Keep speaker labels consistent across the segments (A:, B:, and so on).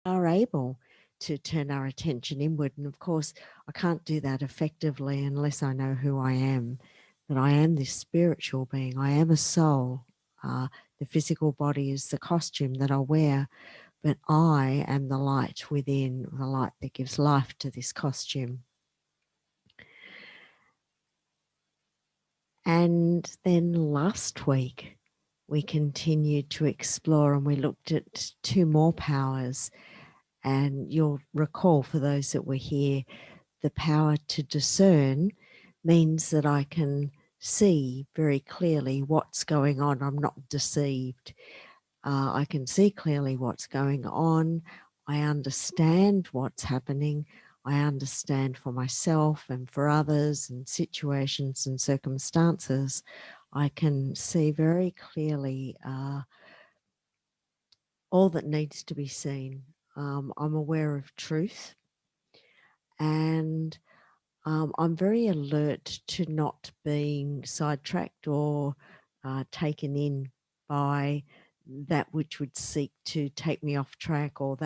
A: are able to turn our attention inward. And of course, I can't do that effectively unless I know who I am, that I am this spiritual being. I am a soul. The physical body is the costume that I wear, but I am the light within, the light that gives life to this costume. And then last week, we continued to explore and we looked at two more powers. And you'll recall, for those that were here, the power to discern means that I can see very clearly what's going on. I'm not deceived. I can see clearly what's going on. I understand what's happening. I understand for myself and for others and situations and circumstances. I can see very clearly all that needs to be seen. I'm aware of truth, and I'm very alert to not being sidetracked or taken in by that which would seek to take me off track, or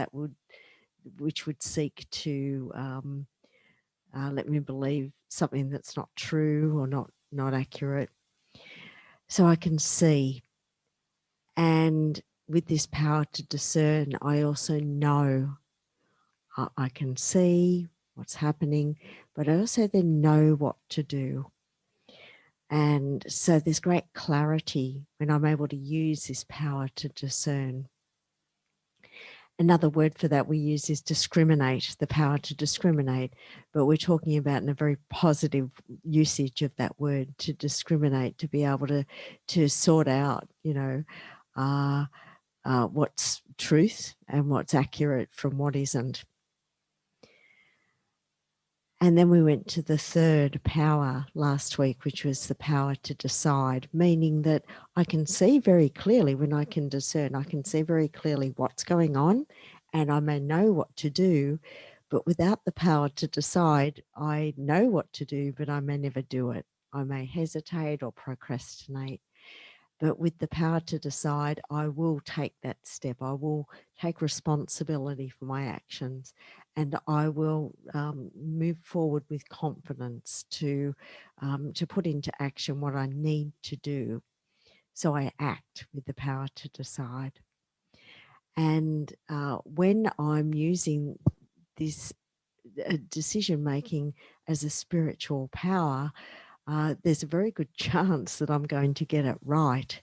A: which would seek to let me believe something that's not true or not accurate. So I can see, and with this power to discern, I also know. I can see what's happening, but I also then know what to do. And so there's great clarity when I'm able to use this power to discern. Another word for that we use is discriminate, the power to discriminate, but we're talking about in a very positive usage of that word, to discriminate, to be able to sort out, what's truth and what's accurate from what isn't. And then we went to the third power last week, which was the power to decide, meaning that I can see very clearly when I can discern, I can see very clearly what's going on and I may know what to do, but without the power to decide, I know what to do, but I may never do it. I may hesitate or procrastinate. But with the power to decide, I will take that step. I will take responsibility for my actions, and I will move forward with confidence to put into action what I need to do. So I act with the power to decide. And when I'm using this decision making as a spiritual power, there's a very good chance that I'm going to get it right.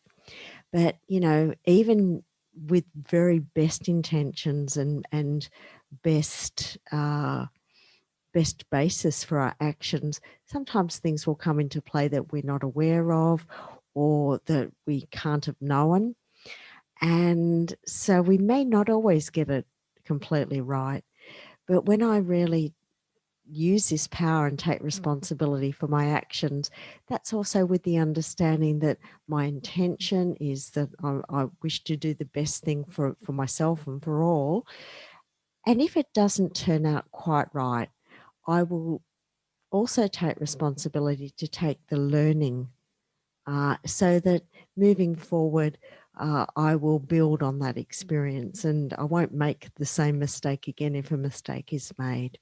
A: But, even with very best intentions and best best basis for our actions, sometimes things will come into play that we're not aware of or that we can't have known. And so we may not always get it completely right. But when I really use this power and take responsibility for my actions, that's also with the understanding that my intention is that I wish to do the best thing for myself and for all. And if it doesn't turn out quite right, I will also take responsibility to take the learning so that moving forward, I will build on that experience and I won't make the same mistake again if a mistake is made.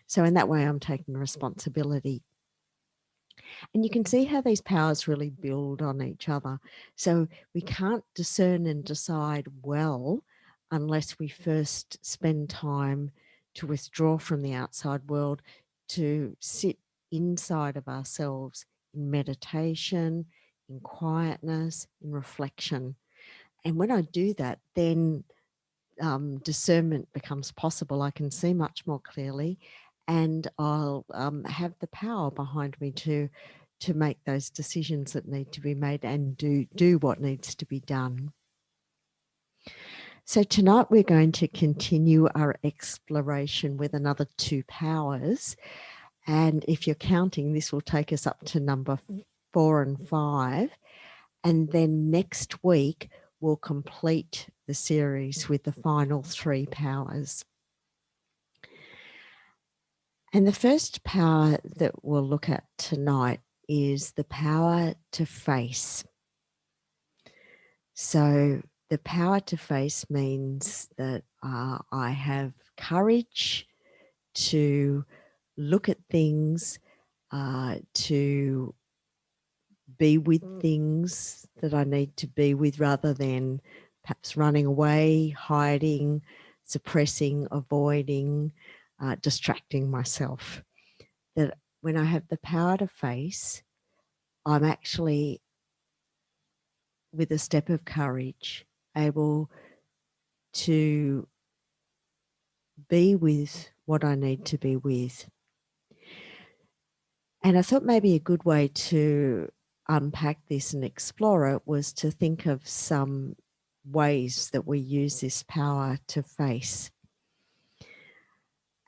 A: So in that way, I'm taking responsibility. And you can see how these powers really build on each other. So we can't discern and decide well unless we first spend time to withdraw from the outside world, to sit inside of ourselves in meditation, in quietness, in reflection. And when I do that, then discernment becomes possible. I can see much more clearly, and I'll have the power behind me to make those decisions that need to be made and do what needs to be done. So tonight we're going to continue our exploration with another two powers. And if you're counting, this will take us up to number 4 and 5. And then next week, we'll complete the series with the final 3 powers. And the first power that we'll look at tonight is the power to face. So the power to face means that I have courage to look at things, to be with things that I need to be with, rather than perhaps running away, hiding, suppressing, avoiding, distracting myself. That when I have the power to face, I'm actually, with a step of courage, able to be with what I need to be with. And I thought maybe a good way to unpack this and explore it was to think of some ways that we use this power to face.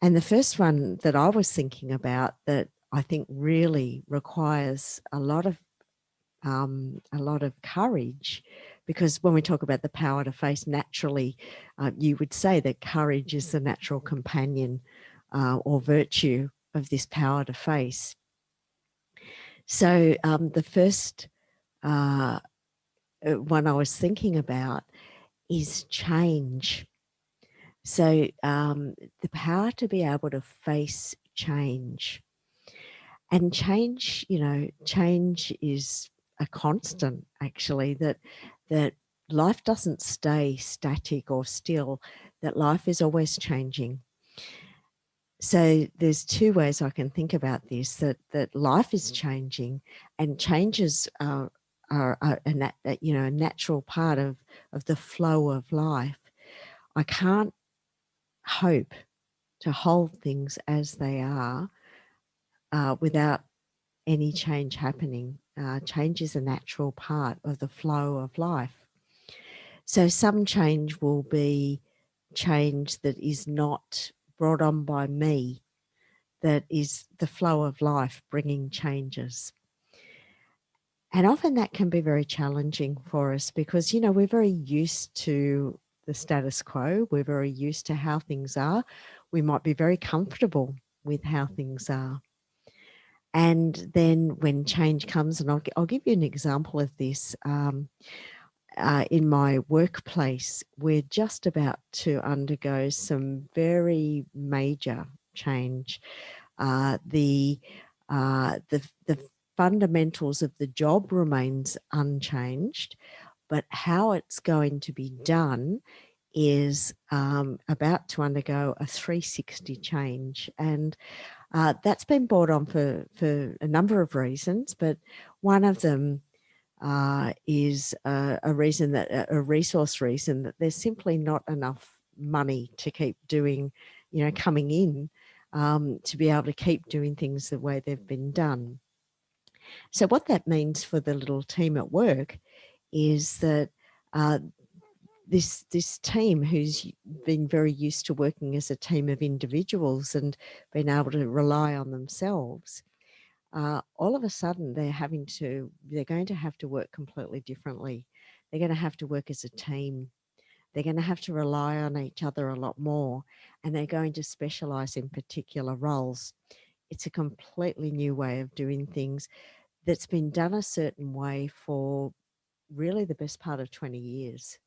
A: And the first one that I was thinking about, that I think really requires a lot of courage, because when we talk about the power to face, naturally, you would say that courage is the natural companion or virtue of this power to face. So the first one I was thinking about is change. So the power to be able to face change. And change, change is a constant, actually, that life doesn't stay static or still, that life is always changing. So there's two ways I can think about this, that life is changing, and changes are a natural part of the flow of life. I can't hope to hold things as they are without any change happening. Change is a natural part of the flow of life. So some change will be change that is not brought on by me, that is the flow of life bringing changes. And often that can be very challenging for us because, we're very used to the status quo. We're very used to how things are. We might be very comfortable with how things are. And then when change comes, and I'll give you an example of this. In my workplace, we're just about to undergo some very major change. The fundamentals of the job remains unchanged, but how it's going to be done is about to undergo a 360 change. And that's been brought on for a number of reasons, but one of them is a reason, that a resource reason, that there's simply not enough money to keep doing, coming in to be able to keep doing things the way they've been done. So what that means for the little team at work is that this team, who's been very used to working as a team of individuals and been able to rely on themselves, all of a sudden they're going to have to work completely differently. They're going to have to work as a team. They're going to have to rely on each other a lot more, and they're going to specialize in particular roles. It's a completely new way of doing things that's been done a certain way for really the best part of 20 years.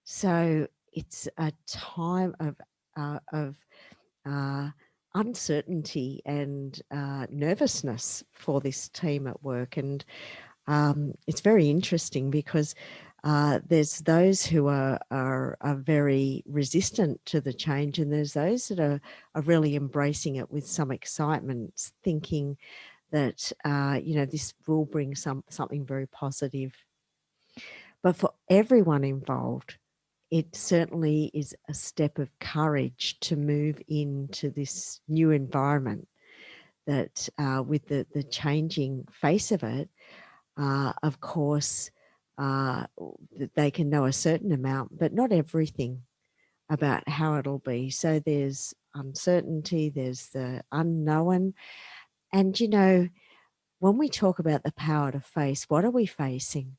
A: So it's a time of uncertainty and nervousness for this team at work. And it's very interesting because there's those who are very resistant to the change, and there's those that are really embracing it with some excitement, thinking that this will bring something very positive. But for everyone involved, it certainly is a step of courage to move into this new environment, that with the changing face of it, of course, they can know a certain amount, but not everything about how it'll be. So there's uncertainty, there's the unknown. And, when we talk about the power to face, what are we facing?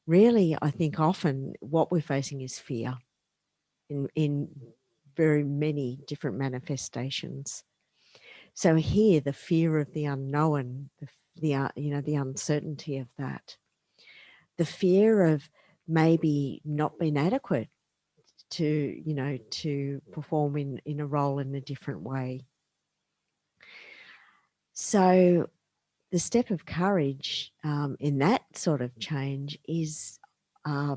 A: Really, I think often what we're facing is fear in very many different manifestations. So here, the fear of the unknown, the uncertainty of that, the fear of maybe not being adequate to perform in a role in a different way. So the step of courage in that sort of change is, I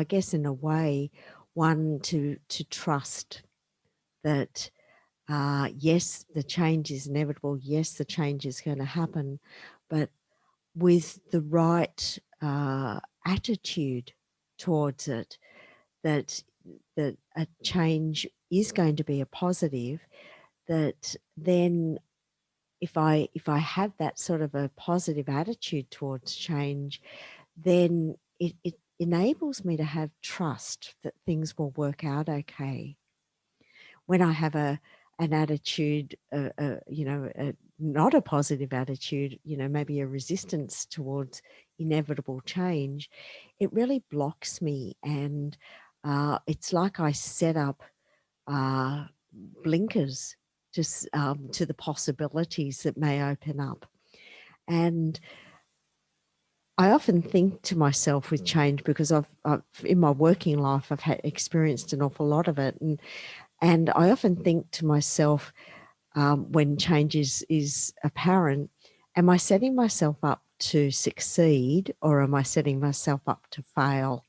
A: guess, in a way, one to trust that, yes, the change is inevitable. Yes, the change is going to happen, but with the right attitude towards it, that a change is going to be a positive, that then if I have that sort of a positive attitude towards change, then it enables me to have trust that things will work out okay. When I have an attitude, not a positive attitude, maybe a resistance towards inevitable change, it really blocks me. And it's like I set up blinkers to the possibilities that may open up. And I often think to myself with change, because I've in my working life, I've experienced an awful lot of it. And I often think to myself, when change is apparent, am I setting myself up to succeed, or am I setting myself up to fail?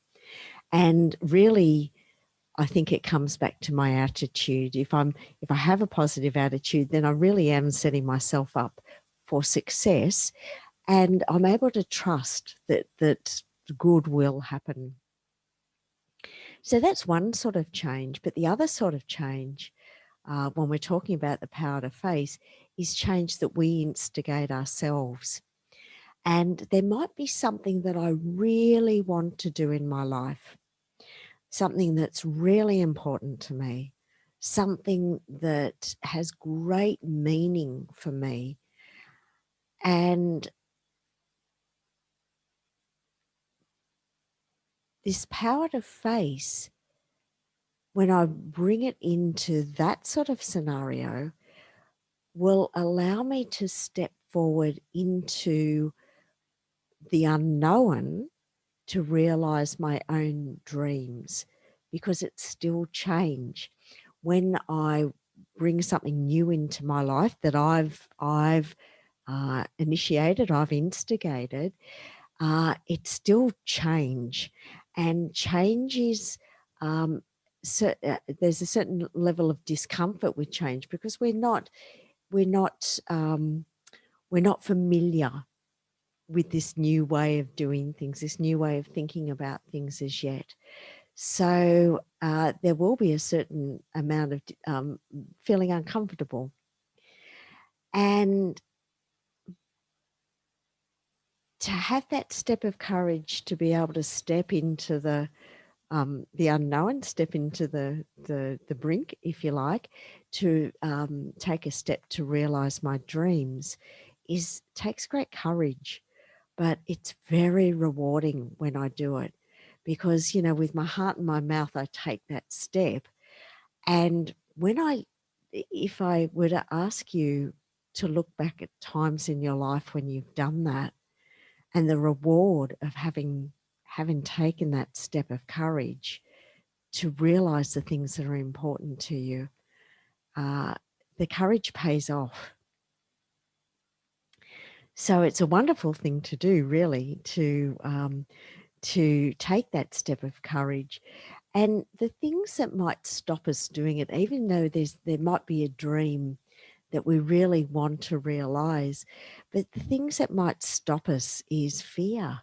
A: And really, I think it comes back to my attitude. If I have a positive attitude, then I really am setting myself up for success, and I'm able to trust that good will happen. So that's one sort of change. But the other sort of change, when we're talking about the power to face, is change that we instigate ourselves. And there might be something that I really want to do in my life, something that's really important to me, something that has great meaning for me. And this power to face, when I bring it into that sort of scenario, will allow me to step forward into the unknown to realize my own dreams, because it's still change. When I bring something new into my life that I've initiated, I've instigated, it's still change. And change is, there's a certain level of discomfort with change, because we're not familiar with this new way of doing things, this new way of thinking about things as yet. So there will be a certain amount of feeling uncomfortable. And to have that step of courage to be able to step into the unknown, step into the brink, if you like, to take a step to realize my dreams, takes great courage. But it's very rewarding when I do it, because, with my heart in my mouth, I take that step. And if I were to ask you to look back at times in your life when you've done that, and the reward of having taken that step of courage to realize the things that are important to you, the courage pays off. So it's a wonderful thing to do, really, to take that step of courage. And the things that might stop us doing it, even though there might be a dream that we really want to realize, but the things that might stop us is fear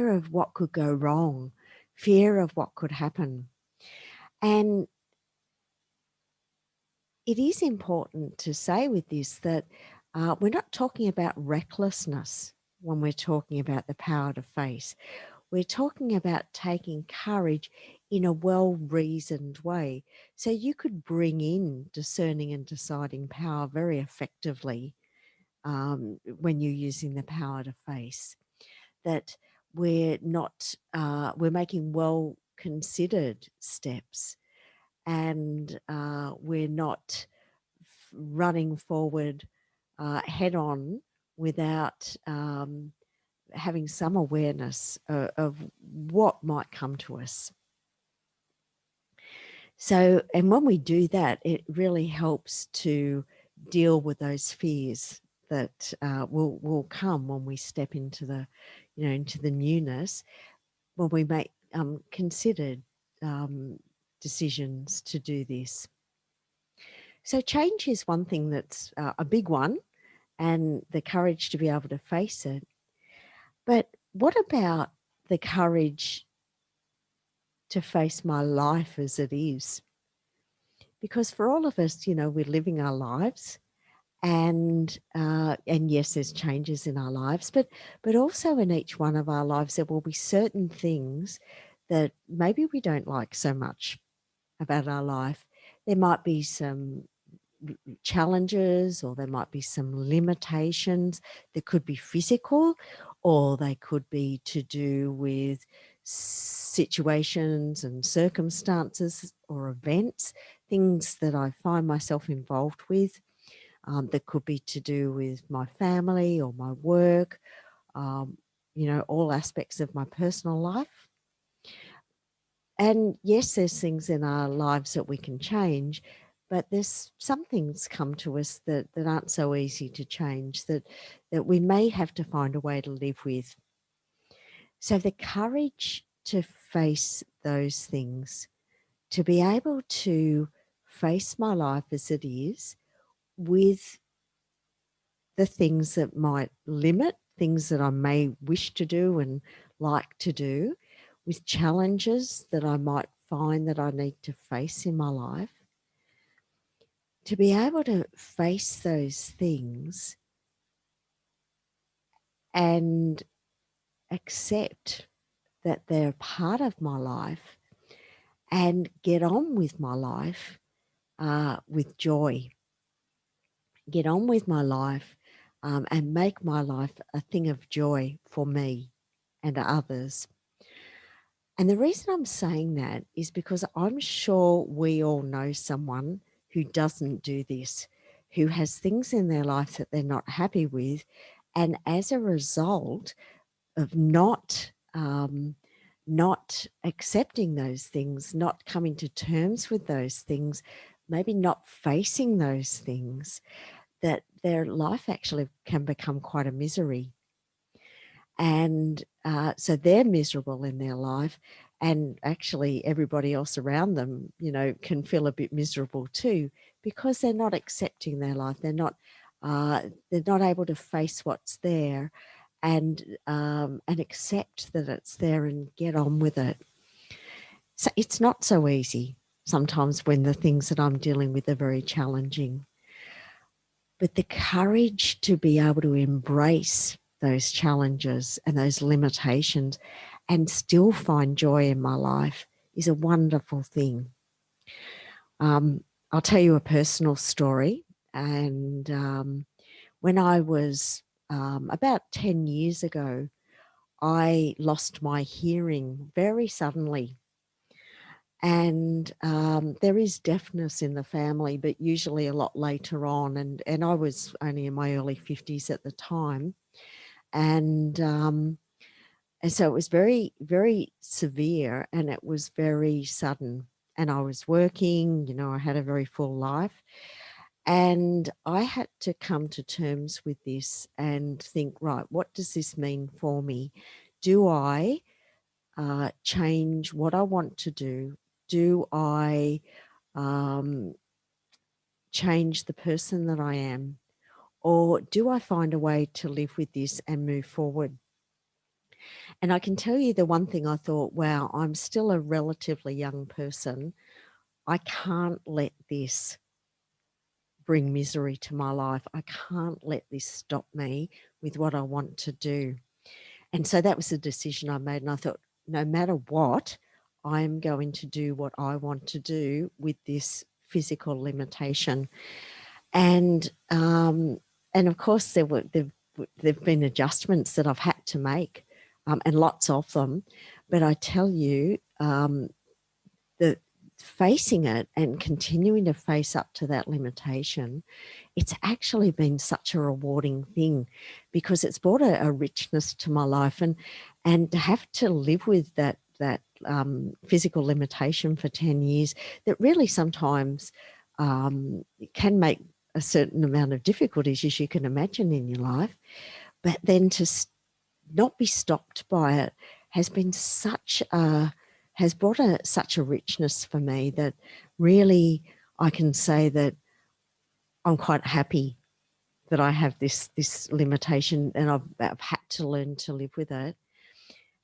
A: of what could go wrong, fear of what could happen. And it is important to say with this that we're not talking about recklessness when we're talking about the power to face. We're talking about taking courage in a well-reasoned way. So you could bring in discerning and deciding power very effectively when you're using the power to face. That we're making well-considered steps, and we're not running forward head on without having some awareness of what might come to us. So, and when we do that, it really helps to deal with those fears that will come when we step into the, into the newness, when we make considered decisions to do this. So change is one thing that's a big one, and the courage to be able to face it. But what about the courage to face my life as it is? Because for all of us, we're living our lives, and yes, there's changes in our lives, but also in each one of our lives there will be certain things that maybe we don't like so much about our life. There might be some challenges, or there might be some limitations. They could be physical, or they could be to do with situations and circumstances or events, things that I find myself involved with, that could be to do with my family or my work, all aspects of my personal life. And yes, there's things in our lives that we can change, but there's some things come to us that aren't so easy to change, that we may have to find a way to live with. So the courage to face those things, to be able to face my life as it is, with the things that might limit, things that I may wish to do and like to do, with challenges that I might find that I need to face in my life, to be able to face those things and accept that they're part of my life and get on with my life with joy, get on with my life and make my life a thing of joy for me and others. And the reason I'm saying that is because I'm sure we all know someone who doesn't do this, who has things in their life that they're not happy with. And as a result of not accepting those things, not coming to terms with those things, maybe not facing those things, that their life actually can become quite a misery. And so they're miserable in their life, and actually everybody else around them, can feel a bit miserable too, because they're not accepting their life. They're not able to face what's there and accept that it's there and get on with it. So it's not so easy sometimes when the things that I'm dealing with are very challenging. But the courage to be able to embrace those challenges and those limitations and still find joy in my life is a wonderful thing. I'll tell you a personal story. And when I was about 10 years ago, I lost my hearing very suddenly. And there is deafness in the family, but usually a lot later on. And I was only in my early 50s at the time. And so it was very, very severe, and it was very sudden. And I was working, I had a very full life. And I had to come to terms with this and think, right, what does this mean for me? Do I change what I want to do? Do I change the person that I am? Or do I find a way to live with this and move forward? And I can tell you the one thing I thought, wow, I'm still a relatively young person. I can't let this bring misery to my life. I can't let this stop me with what I want to do. And so that was a decision I made. And I thought, no matter what, I'm going to do what I want to do with this physical limitation. And of course, there've been adjustments that I've had to make, and lots of them. But I tell you, that facing it and continuing to face up to that limitation, it's actually been such a rewarding thing, because it's brought a richness to my life, and to have to live with that physical limitation for 10 years that really sometimes can make a certain amount of difficulties, as you can imagine, in your life. But then to not be stopped by it has been has brought such a richness for me that really I can say that I'm quite happy that I have this limitation, and I've had to learn to live with it.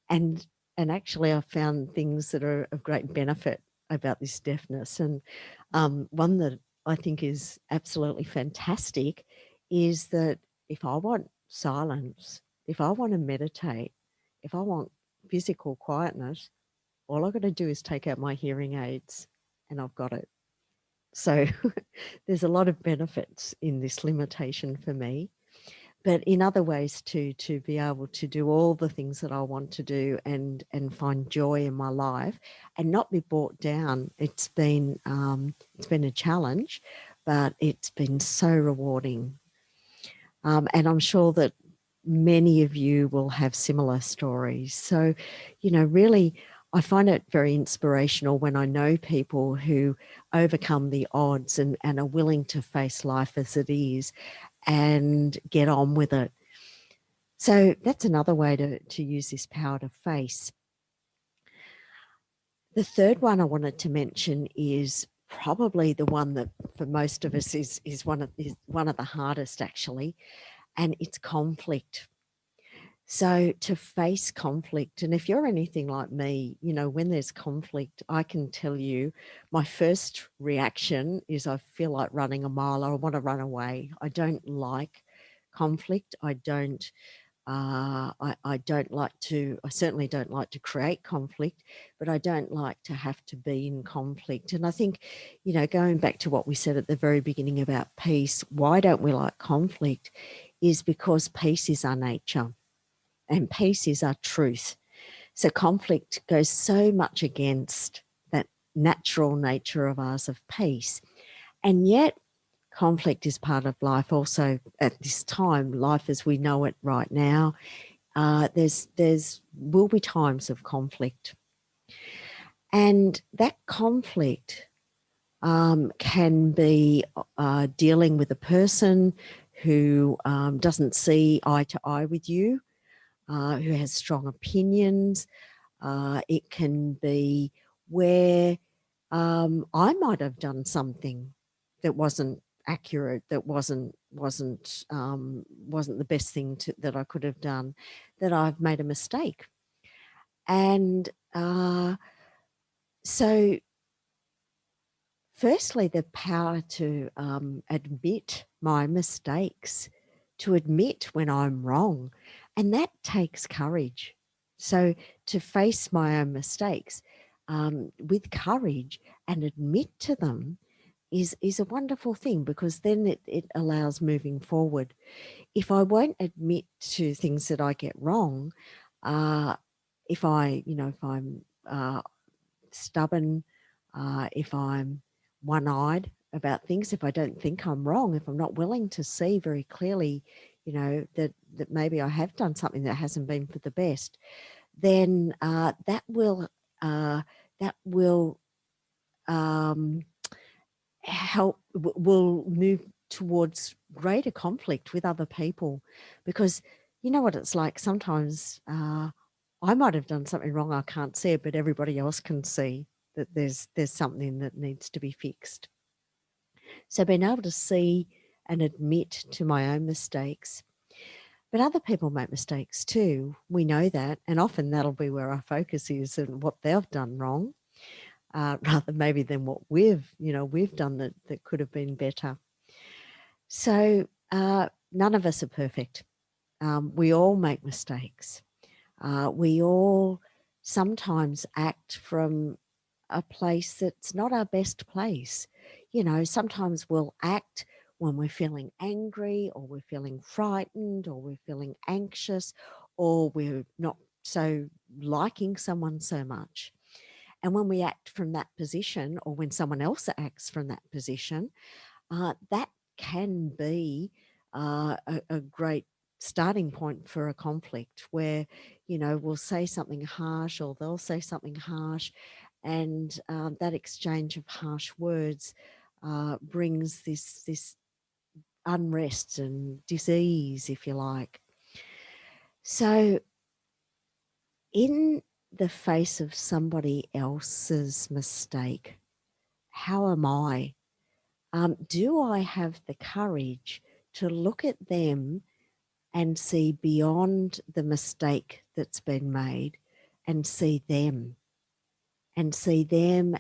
A: And actually I've found things that are of great benefit about this deafness. And one that I think is absolutely fantastic is that if I want silence, if I want to meditate, if I want physical quietness, all I've got to do is take out my hearing aids and I've got it. So there's a lot of benefits in this limitation for me. But in other ways too, to be able to do all the things that I want to do and find joy in my life and not be brought down. It's been a challenge, but it's been so rewarding. And I'm sure that many of you will have similar stories. So, really, I find it very inspirational when I know people who overcome the odds and are willing to face life as it is and get on with it. So that's another way to use this power to face. The third one I wanted to mention is probably the one that for most of us is one of the hardest, actually, and it's conflict. So to face conflict, and if you're anything like me, when there's conflict, I can tell you my first reaction is I feel like running a mile, or I want to run away. I don't like conflict. I certainly don't like to create conflict, but I don't like to have to be in conflict. And I think, going back to what we said at the very beginning about peace, why don't we like conflict is because peace is our nature and peace is our truth. So conflict goes so much against that natural nature of ours of peace. And yet conflict is part of life also at this time, life as we know it right now. There's will be times of conflict. And that conflict can be dealing with a person who doesn't see eye to eye with you, who has strong opinions. It can be where I might have done something that wasn't accurate, that wasn't the best thing that I could have done, that I've made a mistake. And so firstly, the power to admit my mistakes, to admit when I'm wrong, and that takes courage. So to face my own mistakes with courage and admit to them is a wonderful thing, because then it allows moving forward. If I won't admit to things that I get wrong, if I'm stubborn, if I'm one-eyed about things, if I don't think I'm wrong, if I'm not willing to see very clearly, that maybe I have done something that hasn't been for the best, then that will help, will move towards greater conflict with other people. Because you know what it's like sometimes, I might have done something wrong, I can't see it, but everybody else can see that there's something that needs to be fixed. So being able to see and admit to my own mistakes. But other people make mistakes too. We know that. And often that'll be where our focus is, and what they've done wrong, rather maybe than what we've done that could have been better. So none of us are perfect. We all make mistakes. We all sometimes act from a place that's not our best place. Sometimes we'll act when we're feeling angry, or we're feeling frightened, or we're feeling anxious, or we're not so liking someone so much. And when we act from that position, or when someone else acts from that position, that can be a great starting point for a conflict where, we'll say something harsh or they'll say something harsh, and that exchange of harsh words brings this unrest and dis-ease, if you like. So in the face of somebody else's mistake, how am I? Do I have the courage to look at them and see beyond the mistake that's been made and see them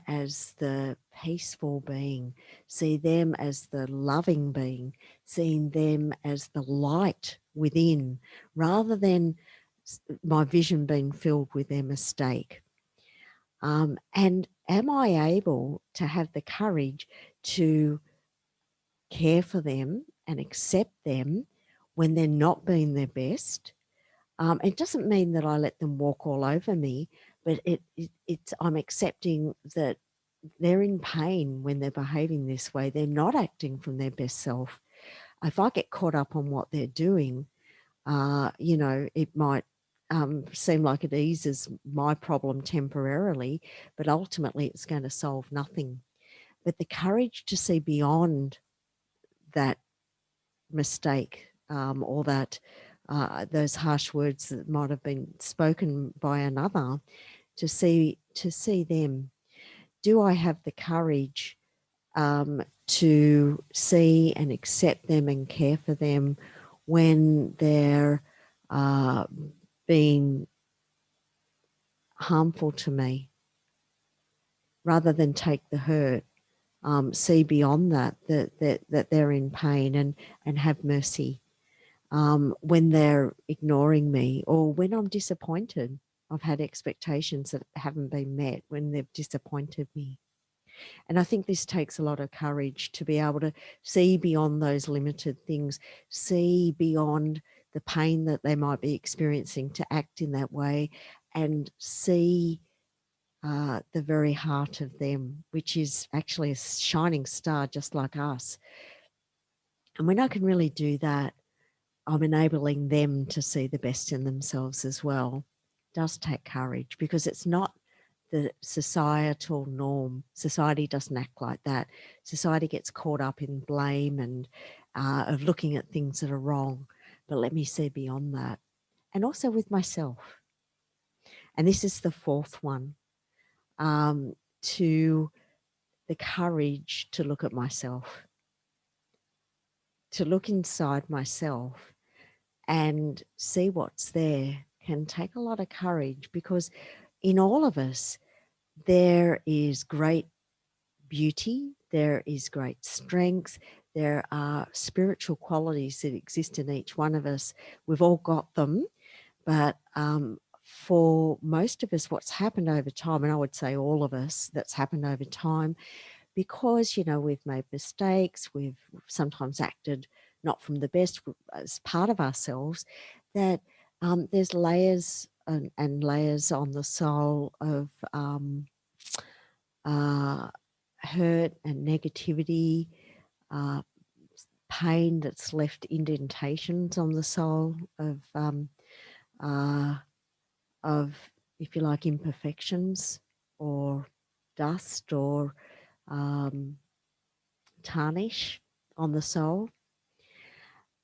A: as the peaceful being, see them as the loving being, seeing them as the light within, rather than my vision being filled with their mistake? And am I able to have the courage to care for them and accept them when they're not being their best? It doesn't mean that I let them walk all over me, but it's I'm accepting that they're in pain when they're behaving this way. They're not acting from their best self. If I get caught up on what they're doing, it might seem like it eases my problem temporarily, but ultimately it's going to solve nothing. But the courage to see beyond that mistake or that those harsh words that might have been spoken by another, to see them. Do I have the courage to see and accept them and care for them when they're being harmful to me, rather than take the hurt? See beyond that they're in pain, and have mercy when they're ignoring me, or when I'm disappointed. I've had expectations that haven't been met, when they've disappointed me. And I think this takes a lot of courage to be able to see beyond those limited things, see beyond the pain that they might be experiencing to act in that way, and see the very heart of them, which is actually a shining star just like us. And when I can really do that, I'm enabling them to see the best in themselves as well. It does take courage, because it's not the societal norm. Society doesn't act like that. Society gets caught up in blame and of looking at things that are wrong. But let me see beyond that. And also with myself. And this is the fourth one, to the courage to look at myself, to look inside myself and see what's there, can take a lot of courage, because in all of us, there is great beauty, there is great strength, there are spiritual qualities that exist in each one of us. We've all got them, but for most of us, what's happened over time, and I would say all of us, that's happened over time, because, we've made mistakes, we've sometimes acted not from the best as part of ourselves, that there's layers and layers on the soul of hurt and negativity, pain that's left indentations on the soul of, if you like, imperfections or dust or tarnish on the soul.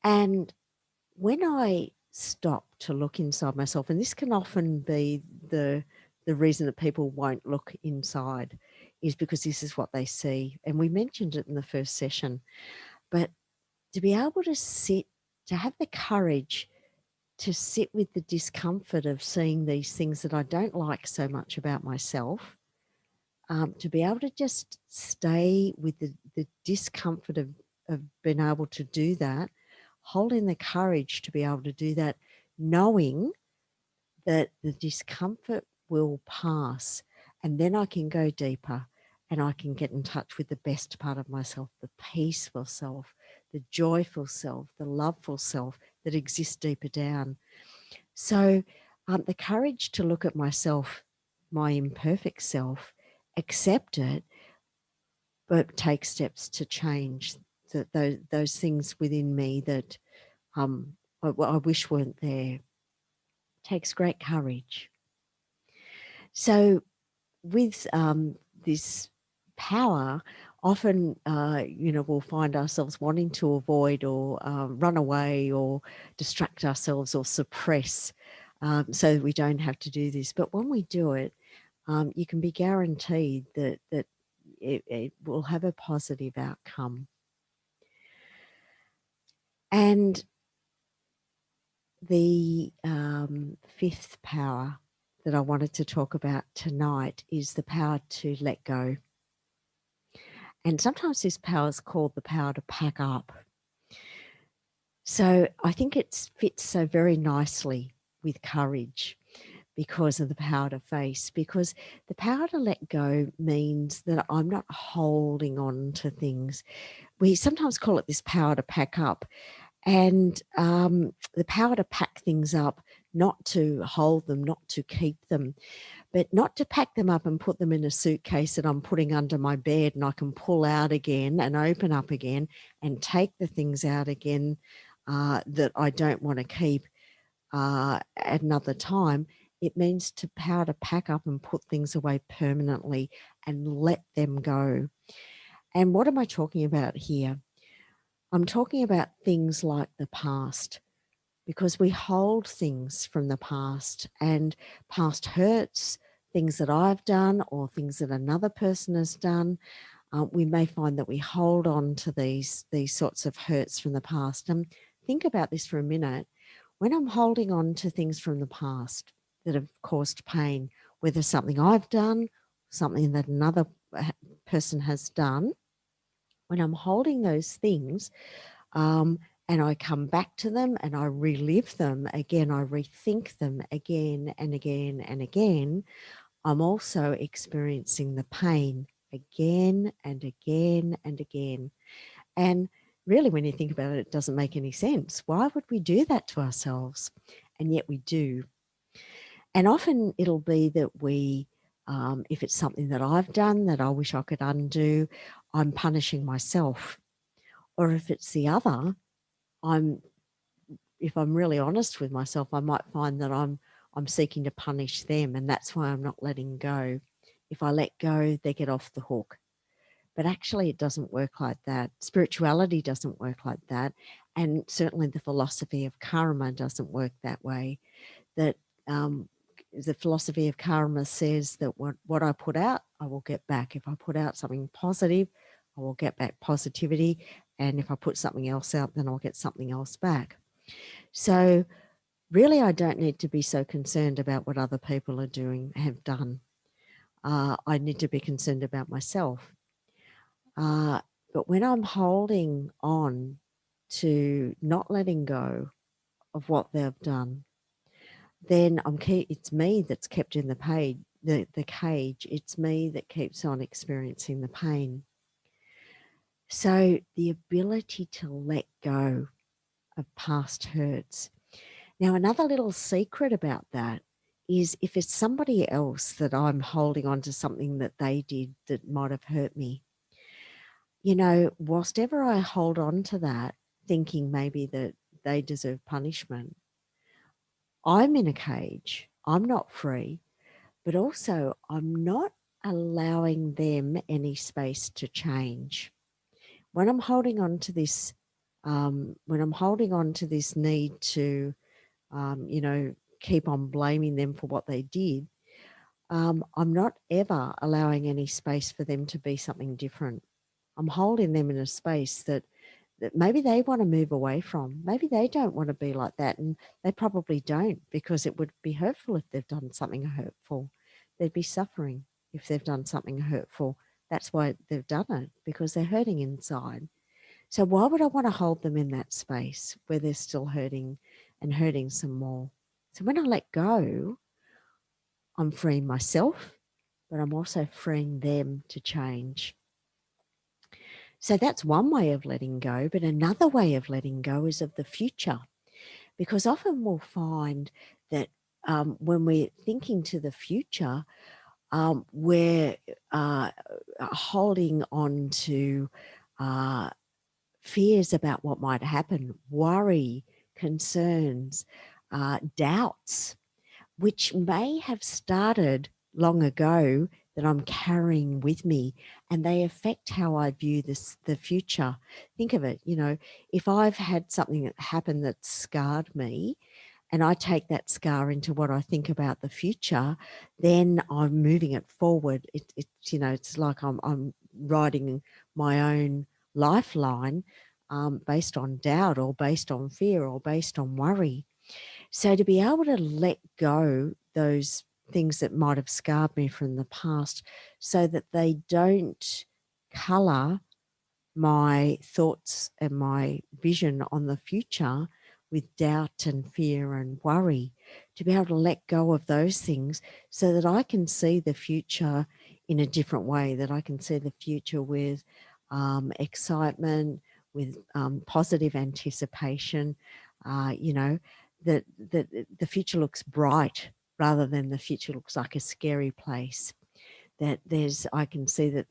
A: And when I stop to look inside myself, and this can often be the reason that people won't look inside, is because this is what they see. And we mentioned it in the first session. But to be able to sit, to have the courage to sit with the discomfort of seeing these things that I don't like so much about myself, to be able to just stay with the discomfort of being able to do that, holding the courage to be able to do that, knowing that the discomfort will pass, and then I can go deeper and I can get in touch with the best part of myself, the peaceful self, the joyful self, the loveful self that exists deeper down. So the courage to look at myself, my imperfect self, accept it, but take steps to change those things within me that I wish weren't there. It takes great courage. So with this power, often, we'll find ourselves wanting to avoid or run away or distract ourselves or suppress so that we don't have to do this. But when we do it, you can be guaranteed that it will have a positive outcome. And the fifth power that I wanted to talk about tonight is the power to let go. And sometimes this power is called the power to pack up. So I think it fits so very nicely with courage because of the power to face, because the power to let go means that I'm not holding on to things. We sometimes call it this power to pack up, and the power to pack things up, not to hold them, not to keep them, but not to pack them up and put them in a suitcase that I'm putting under my bed and I can pull out again and open up again and take the things out again that I don't want to keep at another time. It means to power to pack up and put things away permanently and let them go. And what am I talking about here? I'm talking about things like the past, because we hold things from the past and past hurts, things that I've done or things that another person has done. We may find that we hold on to these sorts of hurts from the past. Think about this for a minute. When I'm holding on to things from the past that have caused pain, whether something I've done, something that another person has done, when I'm holding those things, and I come back to them and I relive them again, I rethink them again and again and again, I'm also experiencing the pain again and again and again. And really, when you think about it, it doesn't make any sense. Why would we do that to ourselves? And yet we do. And often it'll be that we, if it's something that I've done that I wish I could undo, I'm punishing myself. Or if it's the other, if I'm really honest with myself, I might find that I'm seeking to punish them, and that's why I'm not letting go. If I let go, they get off the hook. But actually, it doesn't work like that. Spirituality doesn't work like that. And certainly the philosophy of karma doesn't work that way. That the philosophy of karma says that what I put out, I will get back. If I put out something positive, I will get back positivity. And if I put something else out, then I'll get something else back. So really, I don't need to be so concerned about what other people are doing, have done. I need to be concerned about myself. But when I'm holding on to not letting go of what they've done, then it's me that's kept in the cage. It's me that keeps on experiencing the pain. So the ability to let go of past hurts. Now, another little secret about that is if it's somebody else that I'm holding on to something that they did that might have hurt me, whilst ever I hold on to that, thinking maybe that they deserve punishment, I'm in a cage. I'm not free, but also I'm not allowing them any space to change. When I'm holding on to this, need to, keep on blaming them for what they did, I'm not ever allowing any space for them to be something different. I'm holding them in a space that maybe they want to move away from. Maybe they don't want to be like that, and they probably don't, because it would be hurtful if they've done something hurtful. They'd be suffering if they've done something hurtful. That's why they've done it, because they're hurting inside. So why would I want to hold them in that space where they're still hurting and hurting some more? So when I let go, I'm freeing myself, but I'm also freeing them to change. So that's one way of letting go. But another way of letting go is of the future, because often we'll find that when we're thinking to the future, we're holding on to fears about what might happen, worry, concerns, doubts, which may have started long ago that I'm carrying with me, and they affect how I view the future. Think of it, if I've had something that happened that scarred me, and I take that scar into what I think about the future, then I'm moving it forward. It's like I'm riding my own lifeline, based on doubt or based on fear or based on worry. So to be able to let go those things that might have scarred me from the past so that they don't colour my thoughts and my vision on the future with doubt and fear and worry, to be able to let go of those things so that I can see the future in a different way, that I can see the future with excitement, with positive anticipation, that the future looks bright rather than the future looks like a scary place. That I can see that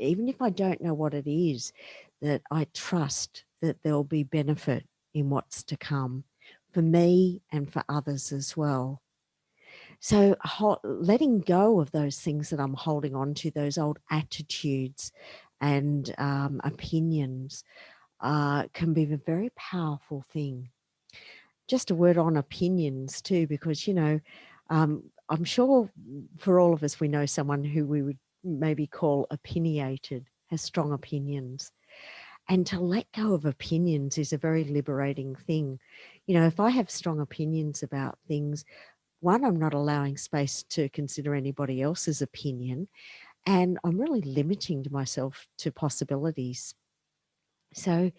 A: even if I don't know what it is, that I trust that there'll be benefit in what's to come for me and for others as well. So letting go of those things that I'm holding on to, those old attitudes and opinions, can be a very powerful thing. Just a word on opinions too, because, I'm sure for all of us, we know someone who we would maybe call opinionated, has strong opinions. And to let go of opinions is a very liberating thing. If I have strong opinions about things, one, I'm not allowing space to consider anybody else's opinion, and I'm really limiting myself to possibilities. So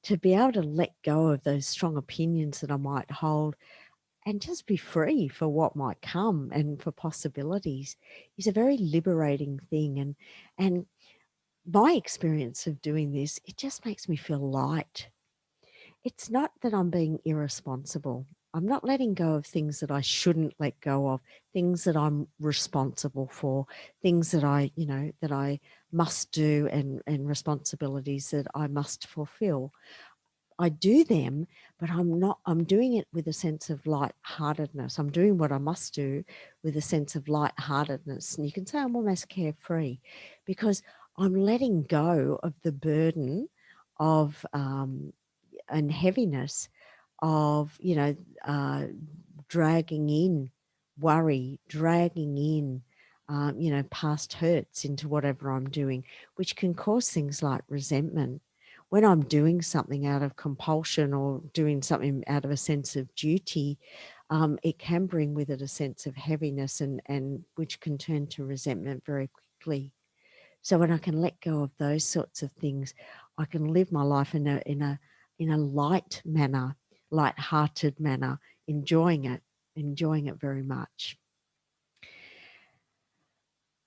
A: to be able to let go of those strong opinions that I might hold and just be free for what might come and for possibilities is a very liberating thing. And my experience of doing this, it just makes me feel light. It's not that I'm being irresponsible. I'm not letting go of things that I shouldn't let go of, things that I'm responsible for, things that I must do, and responsibilities that I must fulfill. I do them, but I'm doing it with a sense of lightheartedness. I'm doing what I must do with a sense of lightheartedness. And you can say I'm almost carefree because I'm letting go of the burden of and heaviness of, dragging in worry, dragging in, past hurts into whatever I'm doing, which can cause things like resentment. When I'm doing something out of compulsion or doing something out of a sense of duty, it can bring with it a sense of heaviness and which can turn to resentment very quickly. So when I can let go of those sorts of things, I can live my life in a light manner, light-hearted manner, enjoying it very much.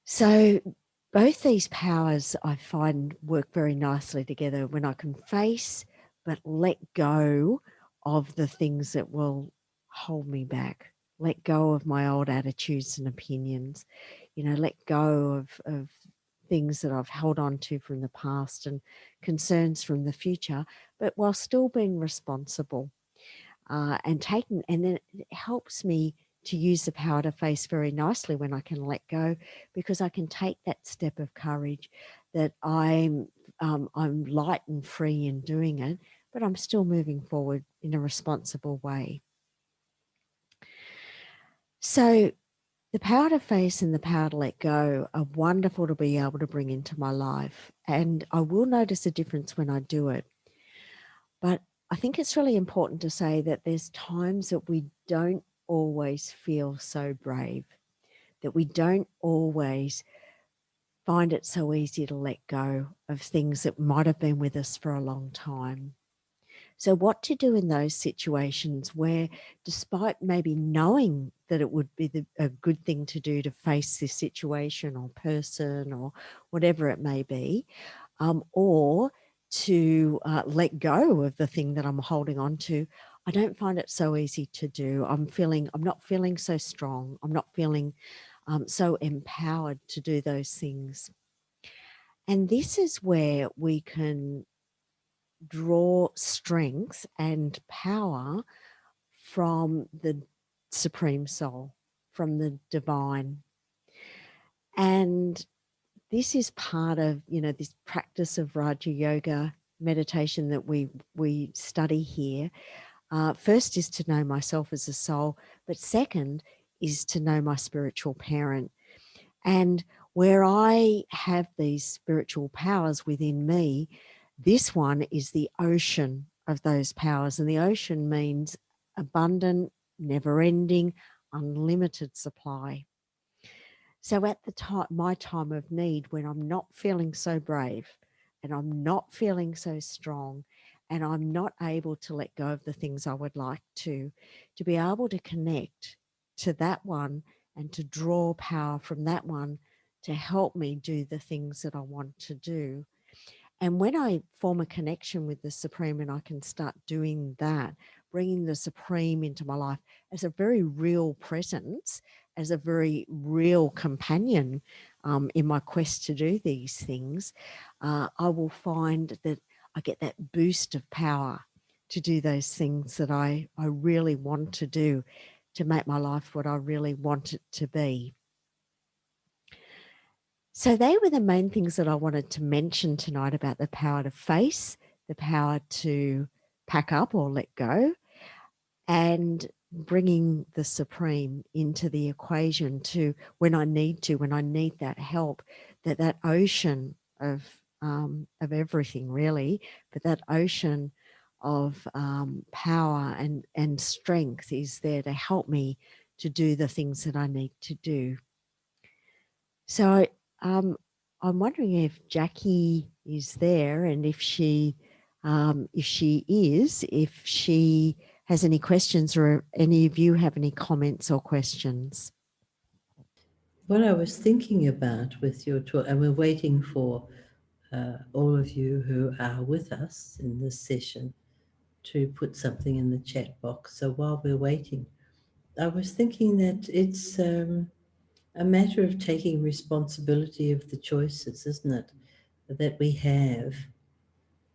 A: So both these powers I find work very nicely together when I can face but let go of the things that will hold me back, let go of my old attitudes and opinions, let go of things that I've held on to from the past and concerns from the future, but while still being responsible, and then it helps me to use the power to face very nicely when I can let go, because I can take that step of courage that I'm light and free in doing it, but I'm still moving forward in a responsible way. So the power to face and the power to let go are wonderful to be able to bring into my life. And I will notice a difference when I do it. But I think it's really important to say that there's times that we don't always feel so brave, that we don't always find it so easy to let go of things that might have been with us for a long time. So what to do in those situations where, despite maybe knowing that it would be a good thing to do to face this situation or person or whatever it may be, or to let go of the thing that I'm holding on to, I don't find it so easy to do. I'm not feeling so strong. I'm not feeling so empowered to do those things. And this is where we can draw strength and power from the Supreme Soul, from the divine. And this is part of, this practice of Raja Yoga meditation that we study here. First is to know myself as a soul, but second is to know my spiritual parent. And where I have these spiritual powers within me, this one is the ocean of those powers. And the ocean means abundant, never-ending, unlimited supply. So at the time, my time of need, when I'm not feeling so brave and I'm not feeling so strong and I'm not able to let go of the things I would like to be able to connect to that one and to draw power from that one to help me do the things that I want to do. And when I form a connection with the Supreme and I can start doing that, bringing the Supreme into my life as a very real presence, as a very real companion in my quest to do these things, I will find that I get that boost of power to do those things that I really want to do, to make my life what I really want it to be. So they were the main things that I wanted to mention tonight about the power to face, the power to pack up or let go, and bringing the Supreme into the equation to when I need that help, that ocean of everything really, but that ocean of power and strength is there to help me to do the things that I need to do. So I'm wondering if Jackie is there, and if she is, if she has any questions, or any of you have any comments or questions.
B: What I was thinking about with your talk, and we're waiting for all of you who are with us in this session to put something in the chat box. So while we're waiting, I was thinking that it's a matter of taking responsibility of the choices, isn't it, that we have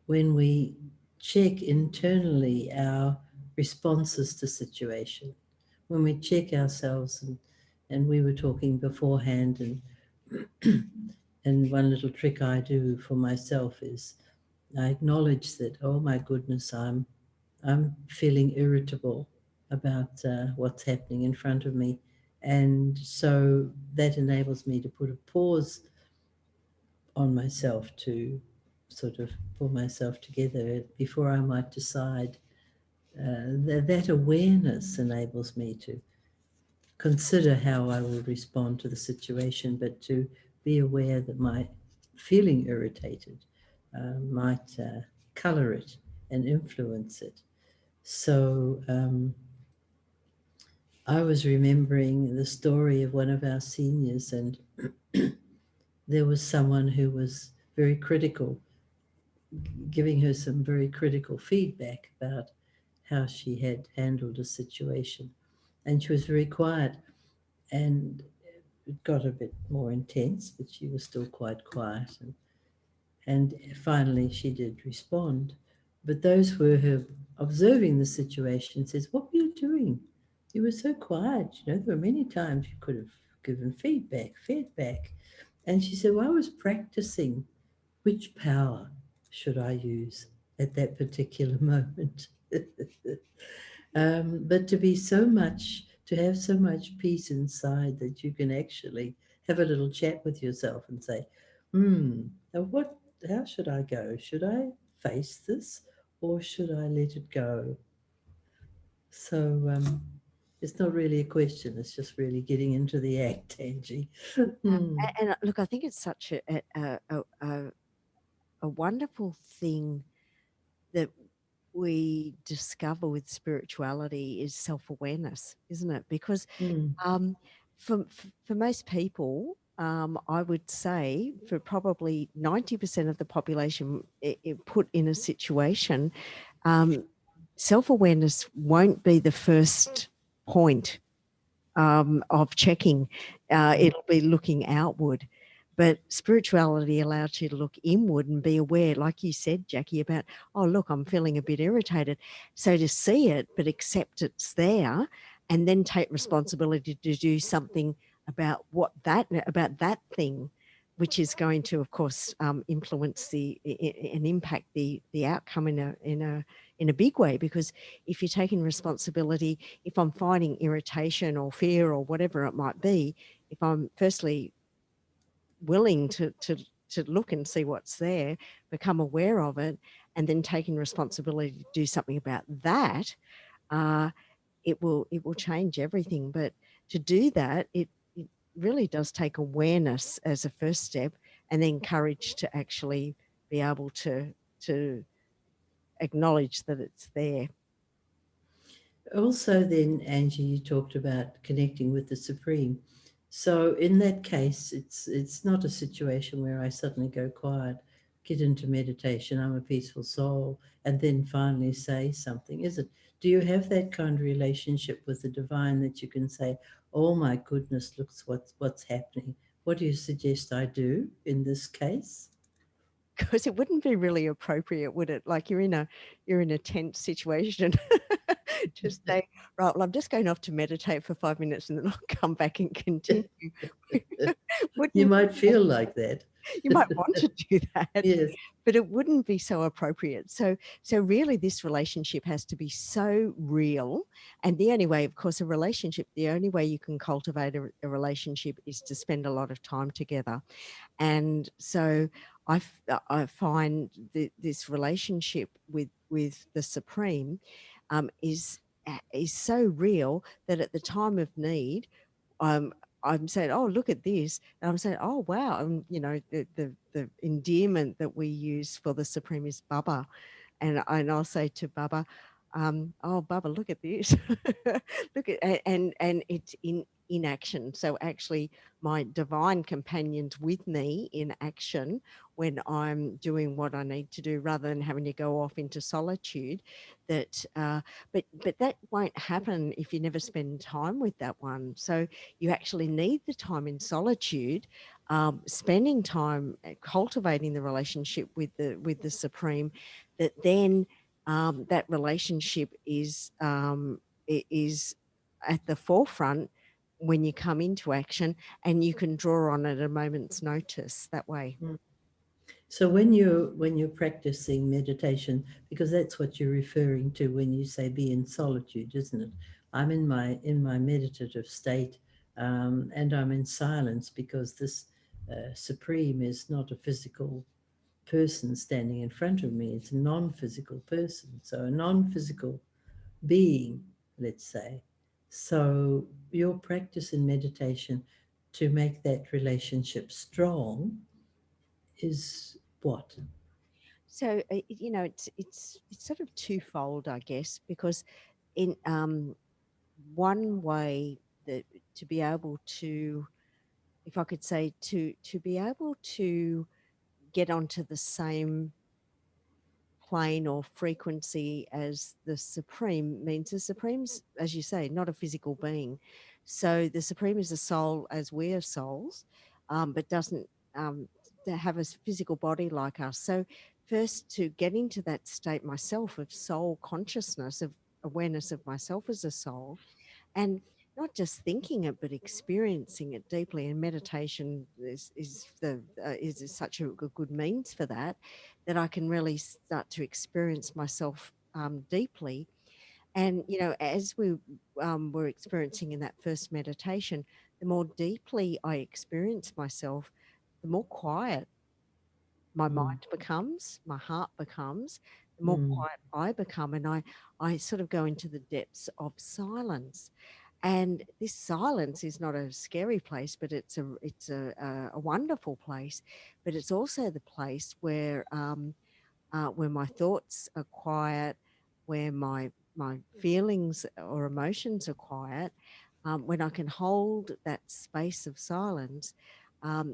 B: when we check internally our responses to situation, when we check ourselves, and we were talking beforehand, and one little trick I do for myself is I acknowledge that, oh my goodness, I'm feeling irritable about what's happening in front of me. And so that enables me to put a pause on myself, to sort of pull myself together before I might decide. That awareness enables me to consider how I will respond to the situation, but to be aware that my feeling irritated might color it and influence it. So I was remembering the story of one of our seniors, and there was someone who was very critical, giving her some very critical feedback about how she had handled a situation. And she was very quiet, and it got a bit more intense, but she was still quite quiet. And finally, she did respond. But those who were observing the situation says, "What were you doing? You were so quiet. You know, there were many times you could have given feedback." And she said, "Well, I was practicing which power should I use at that particular moment." But to have so much peace inside that you can actually have a little chat with yourself and say, now how should I go? Should I face this, or should I let it go? So it's not really a question. It's just really getting into the act, Angie.
A: And look, I think it's such a wonderful thing that we discover with spirituality is self-awareness, isn't it? Because for most people, I would say for probably 90% of the population put in a situation, self-awareness won't be the first point of checking. It'll be looking outward. But spirituality allows you to look inward and be aware, like you said, Jackie, about, oh, look, I'm feeling a bit irritated. So to see it, but accept it's there, and then take responsibility to do something about about that thing, which is going to, of course, influence and impact the outcome in a big way. Because if you're taking responsibility, if I'm finding irritation or fear or whatever it might be, if I'm firstly willing to look and see what's there, become aware of it, and then taking responsibility to do something about that, uh, it will change everything. But to do that, it really does take awareness as a first step, and then courage to actually be able to acknowledge that it's there.
B: Also, then, Angie, you talked about connecting with the Supreme. So in that case, it's not a situation where I suddenly go quiet, get into meditation, I'm a peaceful soul, and then finally say something, is it? Do you have that kind of relationship with the divine that you can say, "Oh my goodness, look what's happening"? What do you suggest I do in this case?
A: Because it wouldn't be really appropriate, would it? Like you're in a tense situation. Just say, right, well, I'm just going off to meditate for 5 minutes and then I'll come back and continue.
B: You
A: Wouldn't
B: might feel like that.
A: you might want to do that,
B: Yes.
A: but it wouldn't be so appropriate. So really this relationship has to be so real. And the only way, of course, the only way you can cultivate a relationship is to spend a lot of time together. And so I find this relationship with the Supreme is so real that at the time of need, um, I'm saying, "Oh, look at this," and I'm saying, "Oh, wow," and the endearment that we use for the Supreme is Baba, and I'll say to Baba, "Oh, Baba, look at this, look at," and it's in action. So actually, my divine companions with me in action when I'm doing what I need to do, rather than having to go off into solitude. That, but that won't happen if you never spend time with that one. So you actually need the time in solitude, spending time cultivating the relationship with the Supreme, that then that relationship is at the forefront when you come into action, and you can draw on it at a moment's notice that way.
B: Mm. So when you're practicing meditation, because that's what you're referring to when you say be in solitude, isn't it? I'm in my meditative state, and I'm in silence because this supreme is not a physical person standing in front of me. It's a non-physical person, so a non-physical being, let's say. So your practice in meditation to make that relationship strong is what?
A: So it's sort of twofold, I guess, because in one way that to be able to, if I could say, to be able to get onto the same plane or frequency as the Supreme means the Supreme's, as you say, not a physical being. So the Supreme is a soul as we are souls, but doesn't have a physical body like us. So first, to get into that state myself of soul consciousness, of awareness of myself as a soul, and not just thinking it but experiencing it deeply, and meditation is such a good means for that, that I can really start to experience myself deeply. And as we were experiencing in that first meditation, the more deeply I experience myself, the more quiet my
B: Mm,
A: mind becomes, my heart becomes, the more
B: mm,
A: quiet I become, and I sort of go into the depths of silence. And this silence is not a scary place, but it's a wonderful place. But it's also the place where my thoughts are quiet, where my feelings or emotions are quiet, when I can hold that space of silence.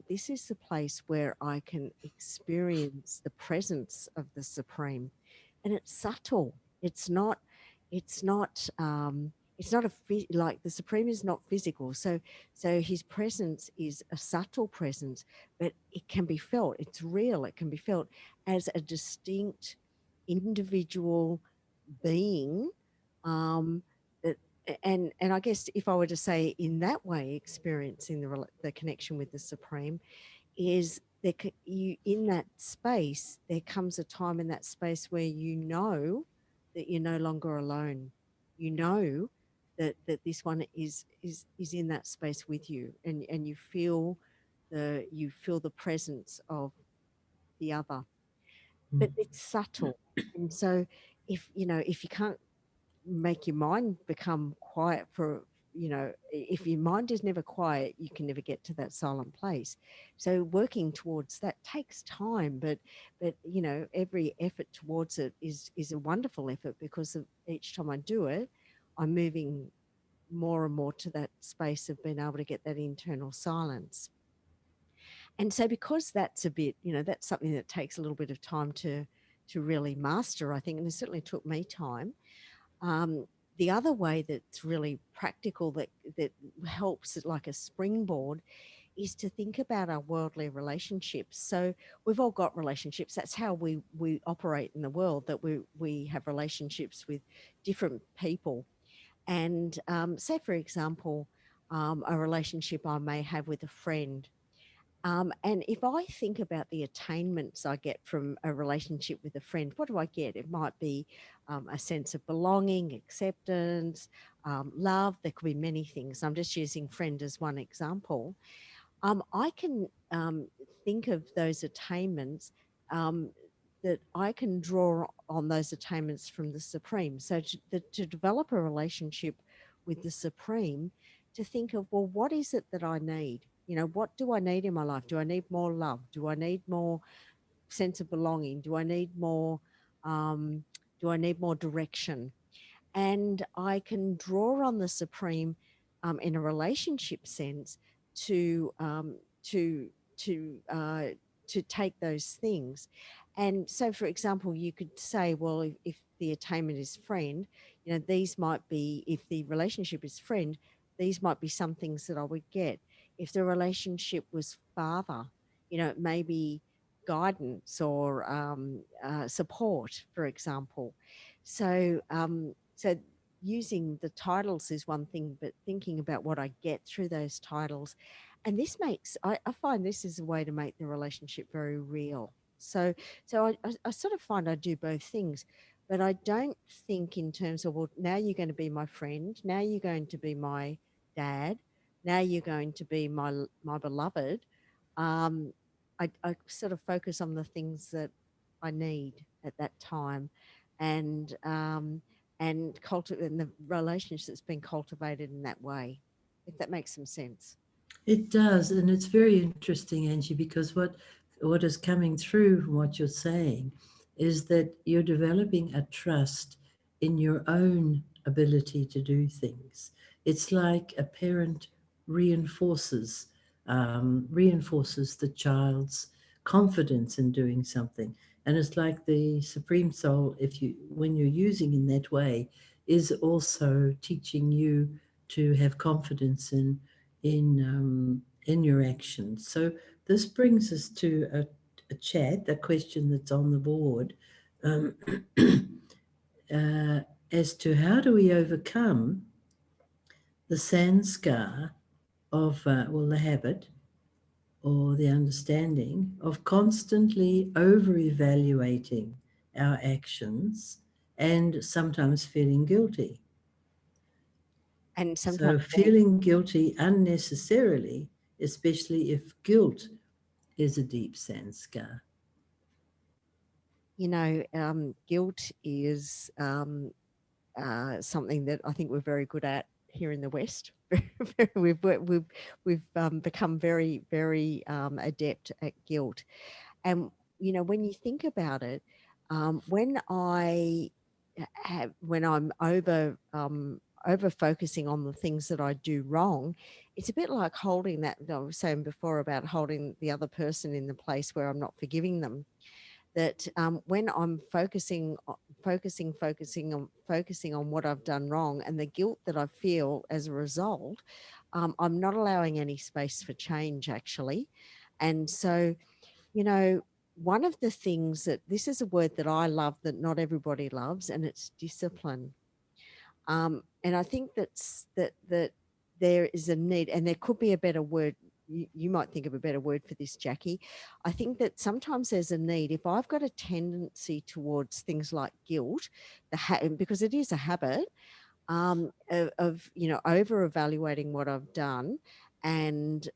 A: This is the place where I can experience the presence of the Supreme, and it's subtle. It's not. It's not. it's not like the Supreme is not physical. So his presence is a subtle presence, but it can be felt. It's real. It can be felt as a distinct individual being. Um, that, and I guess if I were to say in that way, experiencing the connection with the Supreme is you in that space. There comes a time in that space where you know that you're no longer alone. You know that this one is in that space with you, and you feel the presence of the other, but it's subtle. And so if you can't make your mind become quiet for, if your mind is never quiet, you can never get to that silent place. So working towards that takes time, but every effort towards it is a wonderful effort, because of each time I do it, I'm moving more and more to that space of being able to get that internal silence. And so because that's a bit, that's something that takes a little bit of time to really master, I think, and it certainly took me time. um, the other way that's really practical, that helps like a springboard, is to think about our worldly relationships. So we've all got relationships. That's how we operate in the world. That we have relationships with different people. And say, for example, a relationship I may have with a friend, and if I think about the attainments I get from a relationship with a friend, what do I get? It might be a sense of belonging, acceptance, love. There could be many things. I'm just using friend as one example. I can think of those attainments, um, that I can draw on those attainments from the Supreme. So to develop a relationship with the Supreme, to think of, well, what is it that I need? What do I need in my life? Do I need more love? Do I need more sense of belonging? Um, do I need more direction? And I can draw on the Supreme, in a relationship sense, to to to uh, to take those things. And so, for example, you could say, well, if the attainment is friend, these might be, if the relationship is friend, these might be some things that I would get. If the relationship was father, maybe guidance or support, for example. So using the titles is one thing, but thinking about what I get through those titles, and this makes I find this is a way to make the relationship very real. So I sort of find I do both things, but I don't think in terms of, well, now you're going to be my friend, now you're going to be my dad, now you're going to be my beloved. Um, I sort of focus on the things that I need at that time, and cultivate, and the relationship that's been cultivated in that way, if that makes some sense.
B: It does, and it's very interesting, Angie, because what is coming through from what you're saying is that you're developing a trust in your own ability to do things. It's like a parent reinforces reinforces the child's confidence in doing something, and it's like the Supreme Soul, if you when you're using in that way, is also teaching you to have confidence in your actions. So this brings us to a chat, a question that's on the board, um, uh, as to how do we overcome the sanskar of, well, the habit or the understanding of constantly over evaluating our actions and sometimes feeling guilty.
A: And sometimes,
B: So, feeling guilty unnecessarily, especially if guilt is a deep sanskar.
A: guilt is something that I think we're very good at here in the West. We've become very, very adept at guilt. And when you think about it, when I'm over focusing on the things that I do wrong, it's a bit like holding that. I was saying before about holding the other person in the place where I'm not forgiving them. that when I'm focusing on what I've done wrong and the guilt that I feel as a result, I'm not allowing any space for change actually. And so, you know, one of the things that this is a word that I love that not everybody loves, and it's discipline. And I think that there is a need, and there could be a better word. You might think of a better word for this, Jackie. I think that sometimes there's a need. If I've got a tendency towards things like guilt, because it is a habit of over evaluating what I've done and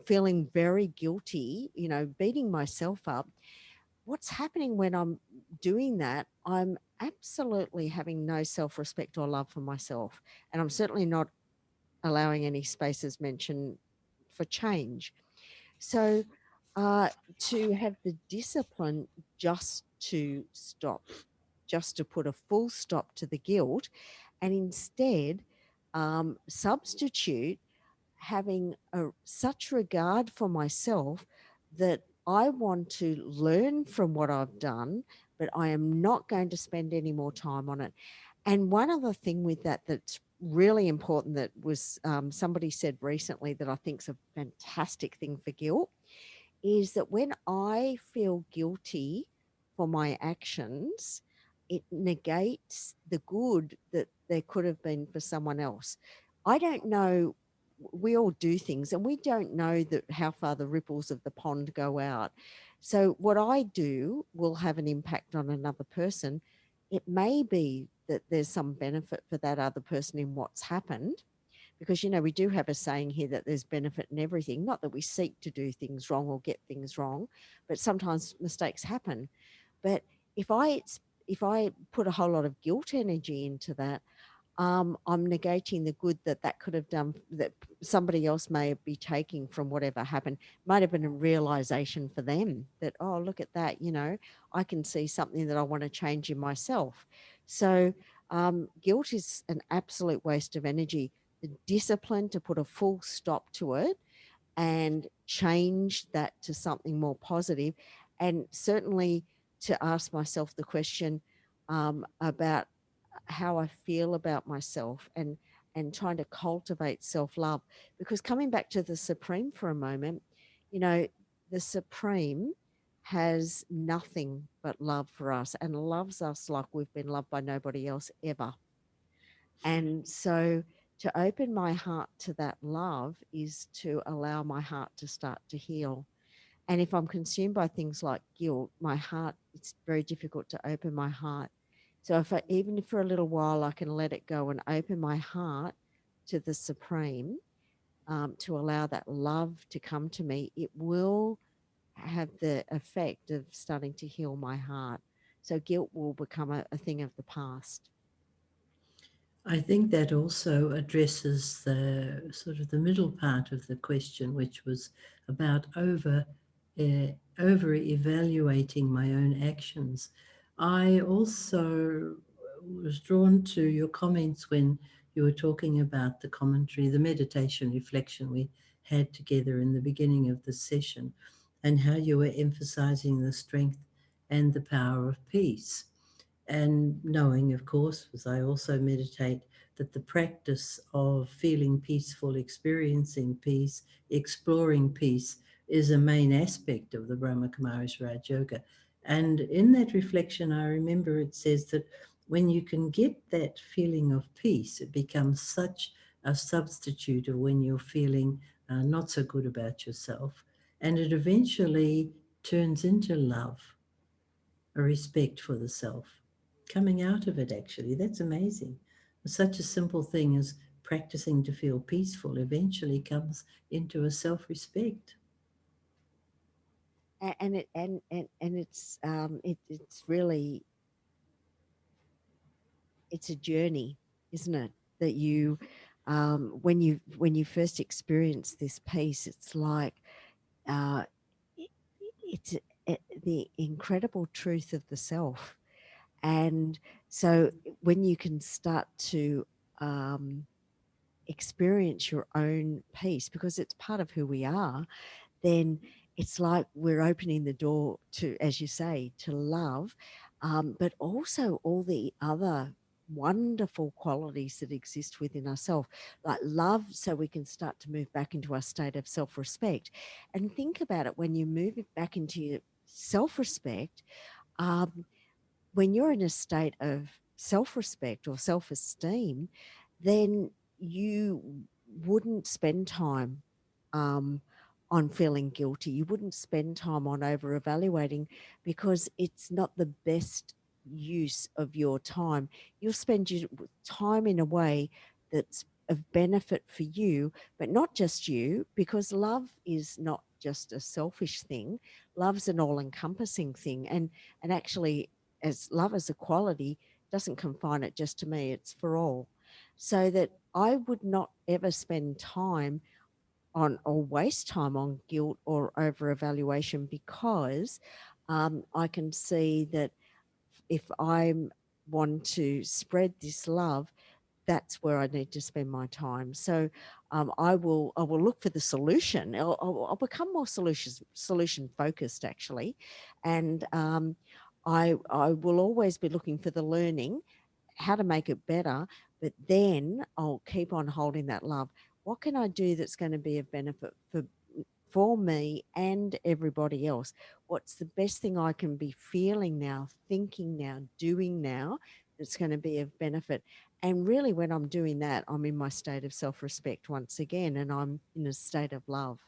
A: feeling very guilty, beating myself up. What's happening when I'm doing that? I'm absolutely having no self respect or love for myself. And I'm certainly not allowing any spaces mentioned for change. So, uh, to have the discipline just to stop, just to put a full stop to the guilt, and instead substitute having such regard for myself that I want to learn from what I've done, but I am not going to spend any more time on it. And one other thing with that that's really important that was somebody said recently that I think is a fantastic thing for guilt is that when I feel guilty for my actions, it negates the good that there could have been for someone else. I don't know. We all do things, and we don't know that how far the ripples of the pond go out. So what I do will have an impact on another person. It may be that there's some benefit for that other person in what's happened, because we do have a saying here that there's benefit in everything, not that we seek to do things wrong or get things wrong, but sometimes mistakes happen. But if I put a whole lot of guilt energy into that, I'm negating the good that could have done, that somebody else may be taking from whatever happened. Might have been a realization for them that, oh, look at that, I can see something that I want to change in myself. So guilt is an absolute waste of energy. The discipline to put a full stop to it and change that to something more positive, and certainly to ask myself the question about how I feel about myself, and trying to cultivate self-love. Because coming back to the Supreme for a moment, you know, the Supreme has nothing but love for us and loves us like we've been loved by nobody else ever. And so to open my heart to that love is to allow my heart to start to heal. And if I'm consumed by things like guilt, my heart, it's very difficult to open my heart. So even if for a little while I can let it go and open my heart to the Supreme, to allow that love to come to me, it will have the effect of starting to heal my heart. So guilt will become a thing of the past.
B: I think that also addresses the sort of the middle part of the question, which was about over evaluating my own actions. I also was drawn to your comments when you were talking about the commentary, the meditation reflection we had together in the beginning of the session, and how you were emphasizing the strength and the power of peace. And knowing, of course, as I also meditate, that the practice of feeling peaceful, experiencing peace, exploring peace is a main aspect of the Brahma Kumaris Raj Yoga. And in that reflection, I remember it says that when you can get that feeling of peace, it becomes such a substitute of when you're feeling not so good about yourself. And it eventually turns into love, a respect for the self coming out of it. Actually, that's amazing. Such a simple thing as practicing to feel peaceful eventually comes into a self-respect.
A: And it's really, it's a journey, isn't it? That you when you first experience this peace, it's like uh, it, it's the incredible truth of the self. And so when you can start to um, experience your own peace, because it's part of who we are, then it's like we're opening the door to, as you say, to love, but also all the other wonderful qualities that exist within ourselves, like love, so we can start to move back into our state of self-respect. And think about it, when you move it back into your self-respect, um, when you're in a state of self-respect or self-esteem, then you wouldn't spend time um, on feeling guilty. You wouldn't spend time on over evaluating, because it's not the best use of your time. You'll spend your time in a way that's of benefit for you, but not just you, because love is not just a selfish thing. Love's an all-encompassing thing, and actually, as love as a quality, doesn't confine it just to me, it's for all. So that I would not ever spend time on, or waste time on, guilt or over evaluation, because I can see that if I want to spread this love, that's where I need to spend my time. So I will look for the solution. I'll become more solution focused, actually, and I will always be looking for the learning, how to make it better, but then I'll keep on holding that love. What can I do that's going to be of benefit for me and everybody else? What's the best thing I can be feeling now, thinking now, doing now, that's going to be of benefit? And really, when I'm doing that, I'm in my state of self-respect once again, and I'm in a state of love.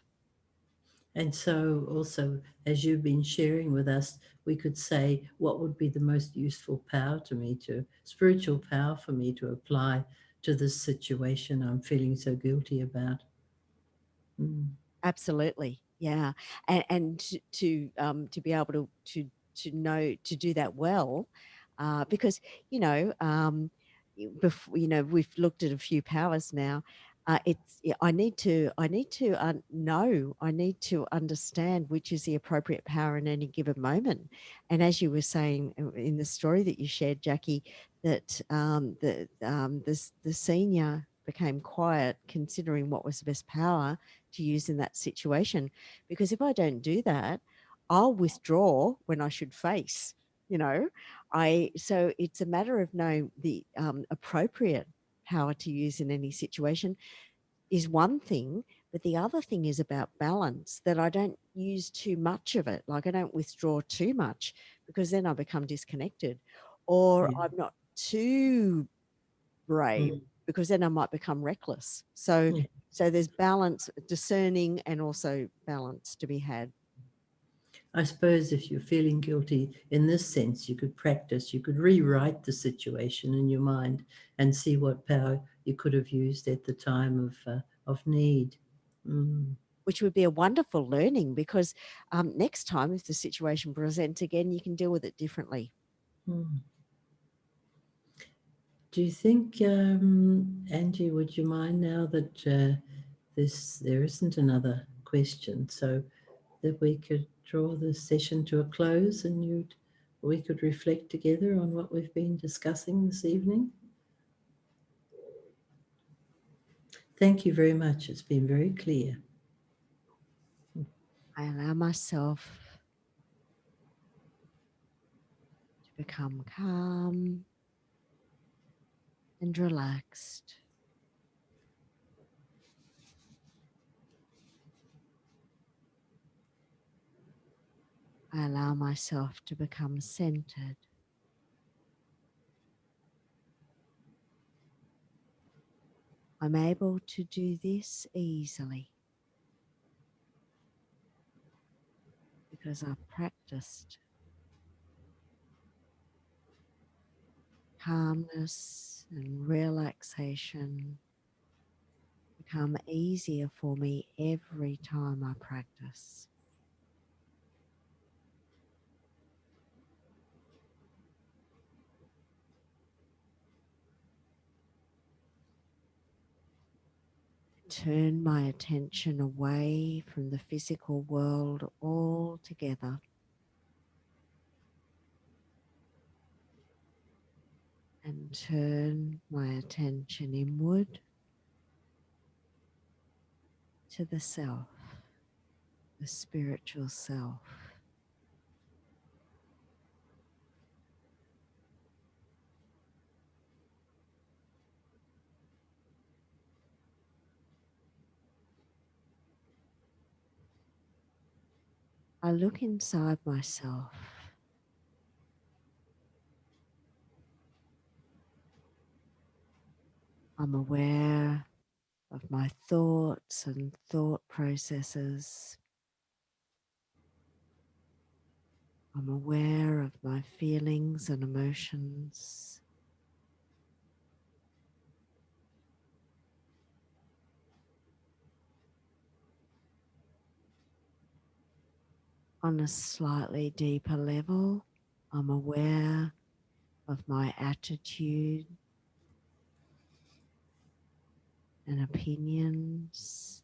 B: And so, also, as you've been sharing with us, we could say, what would be the most useful power to me, to spiritual power for me to apply to this situation I'm feeling so guilty about? Mm.
A: Absolutely, yeah, and to be able to know to do that well, because we've looked at a few powers now. I need to know, I need to understand which is the appropriate power in any given moment. And as you were saying in the story that you shared, Jackie, that the senior became quiet, considering what was the best power to use in that situation. Because if I don't do that, I'll withdraw when I should face, you know. So it's a matter of knowing the appropriate power to use in any situation is one thing, but the other thing is about balance, that I don't use too much of it. Like, I don't withdraw too much, because then I become disconnected, or
B: Yeah.
A: I'm not too brave,
B: Mm.
A: because then I might become reckless. So
B: Yeah.
A: so there's balance, discerning, and also balance to be had.
B: I suppose if you're feeling guilty in this sense, you could practice, you could rewrite the situation in your mind and see what power you could have used at the time of need. Mm.
A: Which would be a wonderful learning, because next time, if the situation presents again, you can deal with it differently.
B: Mm. Do you think, Angie, would you mind now that there isn't another question, so that we could draw the session to a close and we could reflect together on what we've been discussing this evening? Thank you very much. It's been very clear.
A: I allow myself to become calm and relaxed. I allow myself to become centered. I'm able to do this easily because I've practiced calmness and relaxation become easier for me every time I practice. Turn my attention away from the physical world altogether and turn my attention inward to the self. the spiritual self. I look inside myself. I'm aware of my thoughts and thought processes. I'm aware of my feelings and emotions. On a slightly deeper level, I'm aware of my attitude and opinions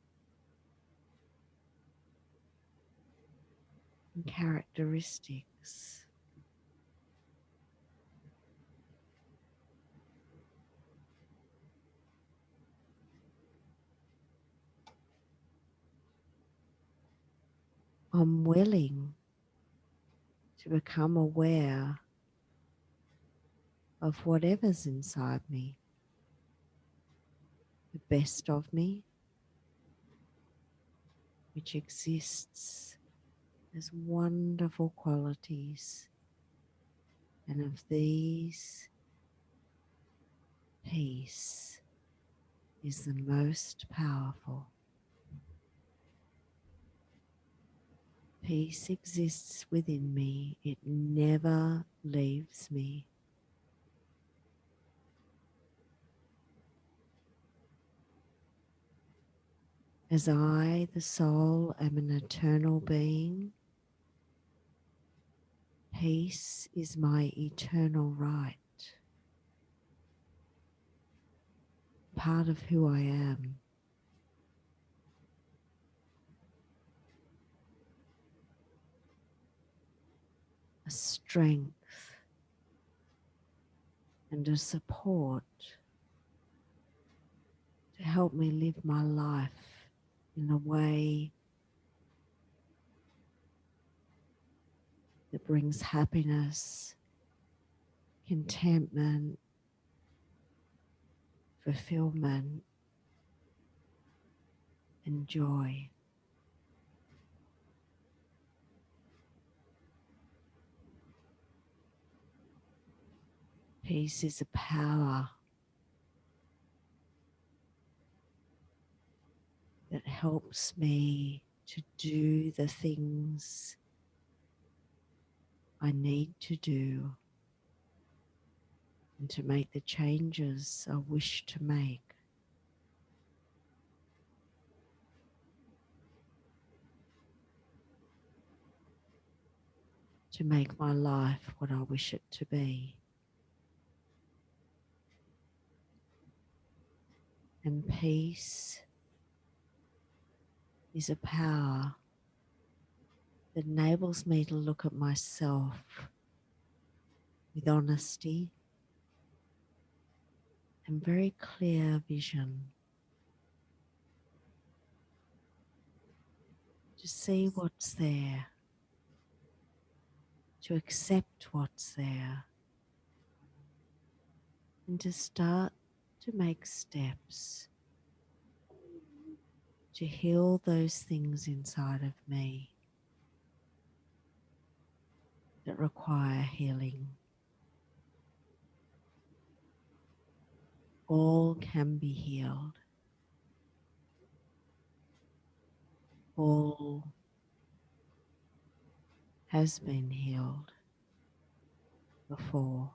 A: and characteristics. I'm willing to become aware of whatever's inside me, the best of me, which exists as wonderful qualities, and of these, peace is the most powerful. Peace exists within me. It never leaves me. As I, the soul, am an eternal being, peace is my eternal right, part of who I am. A strength and a support to help me live my life in a way that brings happiness, contentment, fulfillment, and joy. Peace is a power that helps me to do the things I need to do and to make the changes I wish to make. To make my life what I wish it to be. And peace is a power that enables me to look at myself with honesty and very clear vision, to see what's there, to accept what's there, and to start to make steps to heal those things inside of me that require healing. All can be healed. All has been healed before.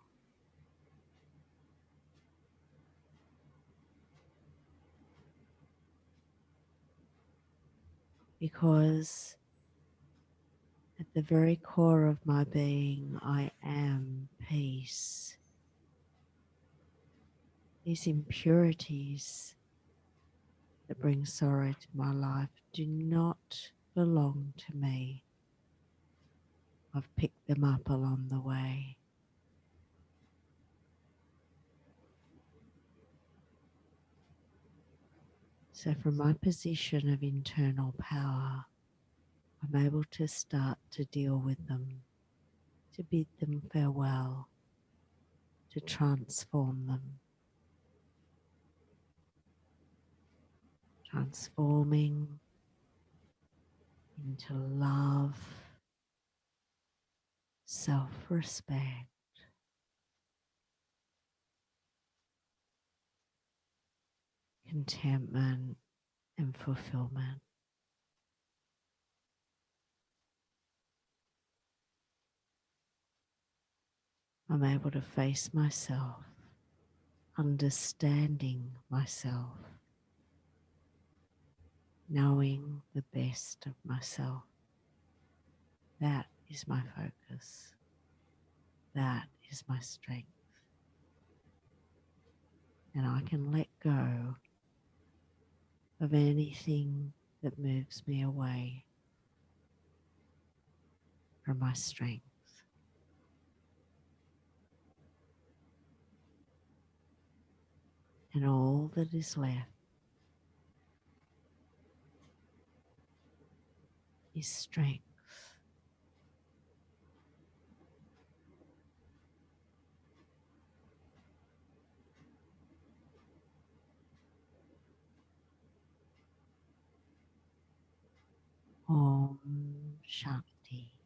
A: Because at the very core of my being, I am peace. These impurities that bring sorrow to my life do not belong to me. I've picked them up along the way. So from my position of internal power, I'm able to start to deal with them, to bid them farewell, to transform them, transforming into love, self-respect, contentment, and fulfillment. I'm able to face myself, understanding myself, knowing the best of myself. That is my focus. That is my strength. And I can let go of anything that moves me away from my strength. And all that is left is strength. Om Shanti.